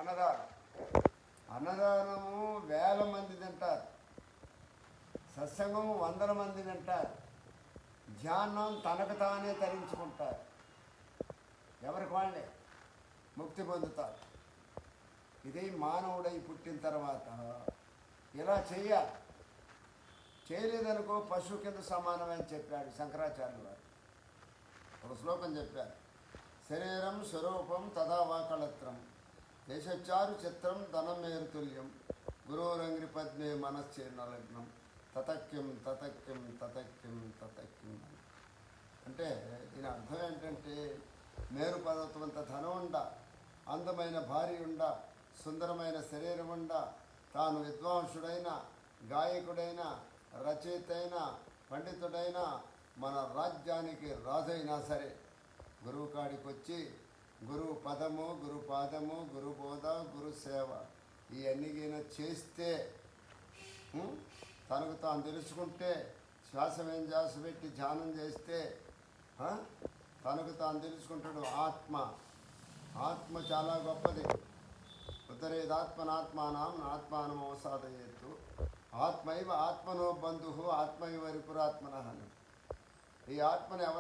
అన్నదానం. అన్నదానము వేల మంది తింటారు, సత్సంగము వందల మంది వింటారు, ధ్యానం తనకు తానే తరించుకుంటారు, ఎవరికి వాళ్ళే ముక్తి పొందుతారు. ఇది మానవుడై పుట్టిన తర్వాత ఇలా చెయ్యాలి. చేయలేదనుకో పశువు కింద సమానమని చెప్పాడు శంకరాచార్యులు వారు. ఒక శ్లోకం చెప్పారు, శరీరం స్వరూపం తదా వాకళత్రం దేశచారు చిత్రం ధనమేరుతుల్యం గురోరంగ్రి పద్మే మనశ్చేర్నలగ్నం తతక్యం తతక్యం తతక్యం తతక్యం. అంటే దీని అర్థం ఏంటంటే మేరు పర్వతం అంత ధనం ఉండ, అందమైన భార్య ఉండ, సుందరమైన శరీరం ఉండ, తాను విద్వాంసుడైన, గాయకుడైన, రచయిత అయిన, పండితుడైన, మన రాజ్యానికి రాజైనా సరే గురువు కాడికి వచ్చి గురువు పదము, గురు పాదము, గురు బోధ, గురు సేవ ఇవన్నీ చేస్తే, తనకు తాను తెలుసుకుంటే, శ్వాస మీద శ్వాస పెట్టి ధ్యానం చేస్తే తనకు తాను తెలుసుకుంటాడు. ఆత్మ చాలా గొప్పది. ఉత్తరేదాత్మనాత్మానం ఆత్మానం అవసాదయేత్తు ఆత్మైవ ఆత్మనో బంధు ఆత్మైవ రిపురాత్మన. ఈ ఆత్మను ఎవరైతే